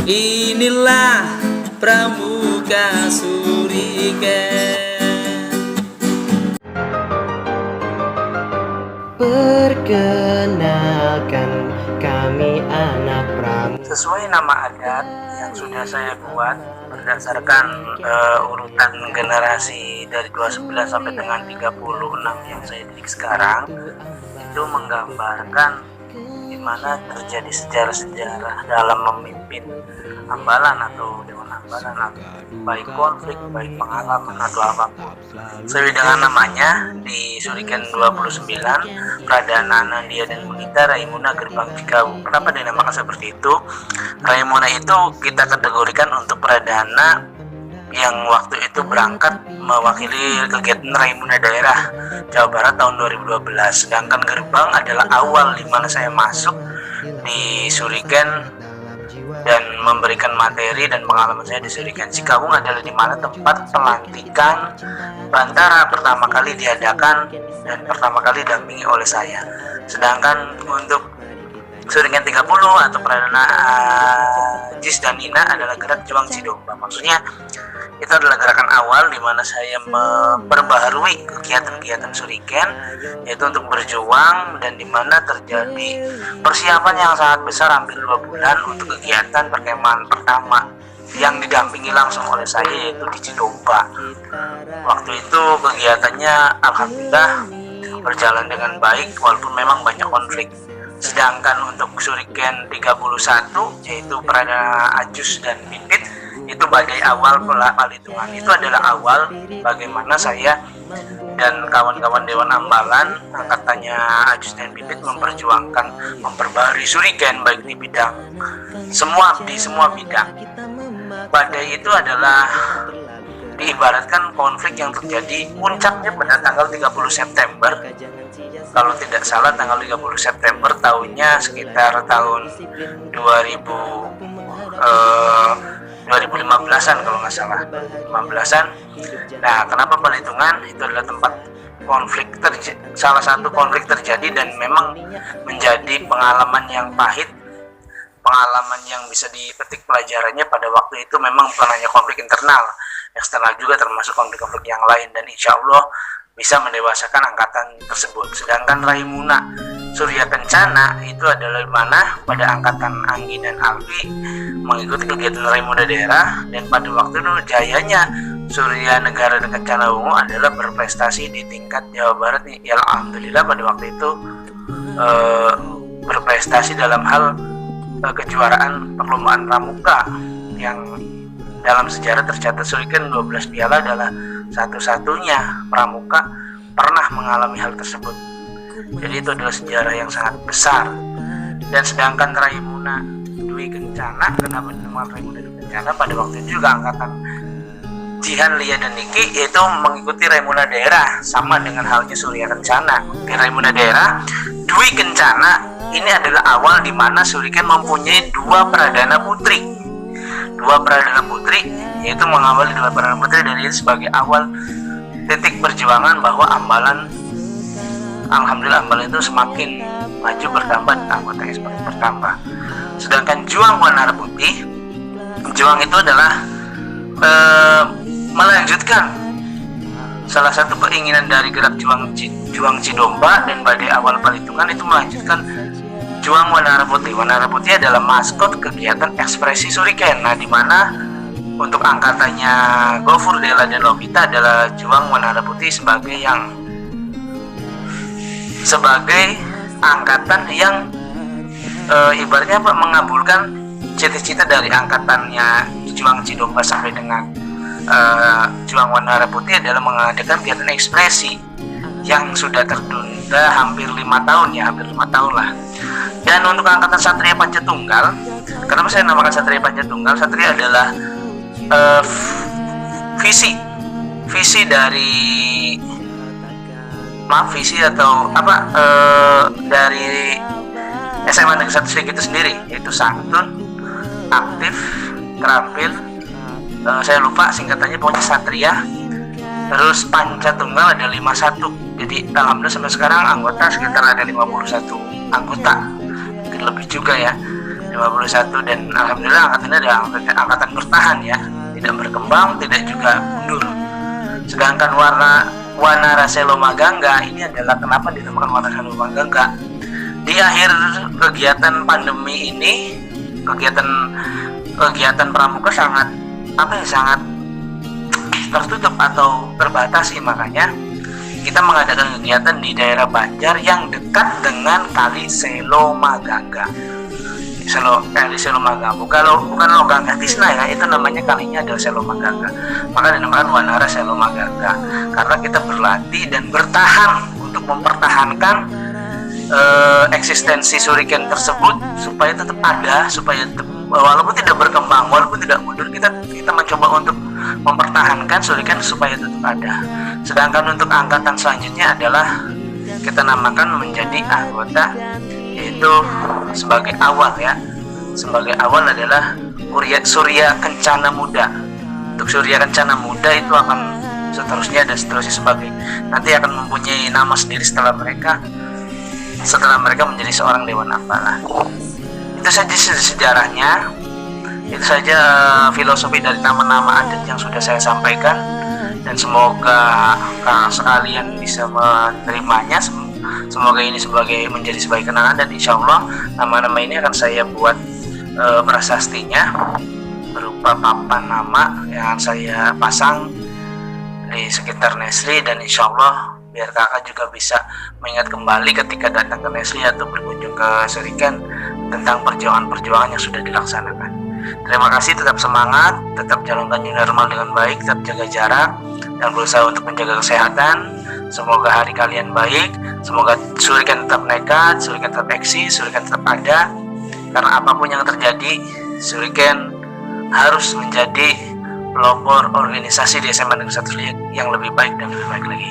Inilah Pramuka Suriken. Perkenalkan, kami anak Pramuka. Sesuai nama adat yang sudah saya buat berdasarkan urutan generasi dari 29 sampai dengan 36 yang saya didik sekarang, itu menggambarkan gimana terjadi sejarah-sejarah dalam memimpin ambalan atau dewan ambalan, atau baik konflik, baik pengalaman atau apapun. Sesuai dengan namanya, di Suriken 29, Pradana Anandia dan Munita Raimuna Gerbang Cikawu. Kenapa dinamakan seperti itu? Raimuna itu kita kategorikan untuk Pradana yang waktu itu berangkat mewakili kegiatan Raimuna daerah Jawa Barat tahun 2012. Sedangkan Gerbang adalah awal di mana saya masuk di Suriken dan memberikan materi dan pengalaman saya di Suriken. Cikawung adalah di mana tempat pelantikan Bantara pertama kali diadakan dan pertama kali didampingi oleh saya. Sedangkan untuk Suriken 30 atau Pradana Jis dan Nina adalah gerak juang Cidomba. Maksudnya itu adalah gerakan awal di mana saya memperbaharui kegiatan-kegiatan Suriken, yaitu untuk berjuang, dan di mana terjadi persiapan yang sangat besar hampir 2 bulan untuk kegiatan perkemahan pertama yang didampingi langsung oleh saya, yaitu di Cidomba. Waktu itu kegiatannya alhamdulillah berjalan dengan baik walaupun memang banyak konflik. Sedangkan untuk Suriken 31 yaitu Pradana Ajus dan Pipit, itu badai awal Palitungan. Itu adalah awal bagaimana saya dan kawan-kawan Dewan Ambalan angkatannya Ajus dan Pipit memperjuangkan memperbarui Suriken baik di bidang di semua bidang. Badai itu adalah diibaratkan konflik yang terjadi puncaknya pada tanggal 30 September. Kalau tidak salah tanggal 30 September tahunnya sekitar tahun 2015-an kalau nggak salah, 15-an. Nah, kenapa Palitungan? Itu adalah tempat konflik salah satu konflik terjadi dan memang menjadi pengalaman yang pahit, pengalaman yang bisa dipetik pelajarannya. Pada waktu itu memang bukan hanya konflik internal, eksternal juga termasuk konflik-konflik yang lain, dan insya Allah bisa mendewasakan angkatan tersebut. Sedangkan Raimuna Surya Kencana itu adalah mana pada angkatan Anggi dan Alwi mengikuti kegiatan Raimuna daerah, dan pada waktu itu jayanya Surya Negara dan Kencana Ungu adalah berprestasi di tingkat Jawa Barat nih. Ya alhamdulillah pada waktu itu berprestasi dalam hal kejuaraan perlombaan pramuka yang dalam sejarah tercatat. Suriken 12 piala adalah satu-satunya pramuka pernah mengalami hal tersebut. Jadi itu adalah sejarah yang sangat besar. Dan sedangkan Raimuna Dwi Kencana, kenapa dinamakan Raimuna Dwi Kencana? Pada waktu itu juga angkatan Jihan, Lia, dan Niki yaitu mengikuti Raimuna daerah, sama dengan halnya Surya Kencana. Di Raimuna daerah Dwi Kencana ini adalah awal di mana Suriken mempunyai 2 Pradana Putri. 2 Pradana Putri, yaitu mengawali 2 Pradana Putri, dan itu sebagai awal titik perjuangan bahwa ambalan, alhamdulillah ambalan itu semakin maju bertambah, anggotanya semakin bertambah. Sedangkan Juang Wanara Putih, Juang itu adalah melanjutkan salah satu keinginan dari gerak juang Cidomba dan badai awal Palitungan, itu melanjutkan Juang Wanara Putih. Wanara Putih adalah maskot kegiatan ekspresi Suriken. Nah, di mana untuk angkatannya Gofur, Dela, dan Lobita adalah Juang Wanara Putih sebagai angkatan yang ibaratnya mengabulkan cita-cita dari angkatannya Juang Cidomba sampai dengan Juang Wanara Putih adalah mengadakan kegiatan ekspresi yang sudah tertunda hampir 5 tahun ya, hampir 5 tahun lah. Dan untuk angkatan Satria Pancatunggal, kenapa saya namakan Satria Pancatunggal? Satria adalah visi dari SMA Negeri 1 Sigi itu sendiri, yaitu santun, aktif, terampil, saya lupa singkatannya, pokoknya Satria. Terus Pancatunggal ada 51. Jadi alhamdulillah sampai sekarang anggota sekitar ada 51 anggota, mungkin lebih juga ya. 51 dan alhamdulillah angkatannya adalah angkatan bertahan ya, tidak berkembang, tidak juga mundur. Sedangkan Wanara Magangga ini adalah kenapa dinamakan Wanara Magangga? Di akhir kegiatan pandemi ini, kegiatan pramuka sangat sangat tertutup atau terbatasi, makanya kita mengadakan kegiatan di daerah Banjar yang dekat dengan Kali Selo Magangga. Kali Selo Magangga, bukan Logangga Tisna ya, itu namanya kalinya adalah Selo Magangga, maka dinamakan Wanara Selo Magangga karena kita berlatih dan bertahan untuk mempertahankan eksistensi Shuriken tersebut supaya tetap ada, supaya walaupun tidak berkembang, walaupun tidak mundur, kita mencoba untuk mempertahankan Shuriken supaya tetap ada. Sedangkan untuk angkatan selanjutnya adalah kita namakan menjadi anggota, yaitu sebagai awal ya, sebagai awal adalah Surya Kencana Muda. Untuk Surya Kencana Muda itu akan seterusnya sebagai, nanti akan mempunyai nama sendiri setelah mereka menjadi seorang Dewan Apalah. Itu saja sejarahnya, itu saja filosofi dari nama-nama adat yang sudah saya sampaikan, dan semoga sekalian bisa menerimanya. Semoga ini menjadi sebagai kenangan, dan insya Allah nama-nama ini akan saya buat prasastinya berupa papan nama yang saya pasang di sekitar Nesri, dan insya Allah biar kakak juga bisa mengingat kembali ketika datang ke Nesri atau berkunjung ke Shuriken tentang perjuangan-perjuangan yang sudah dilaksanakan. Terima kasih, tetap semangat, tetap jalankan new normal dengan baik, tetap jaga jarak, dan berusaha untuk menjaga kesehatan. Semoga hari kalian baik, semoga Shuriken tetap nekat, Shuriken tetap eksis, Shuriken tetap ada, karena apapun yang terjadi, Shuriken harus menjadi pelopor organisasi di SMA Negeri 1 yang lebih baik dan lebih baik lagi.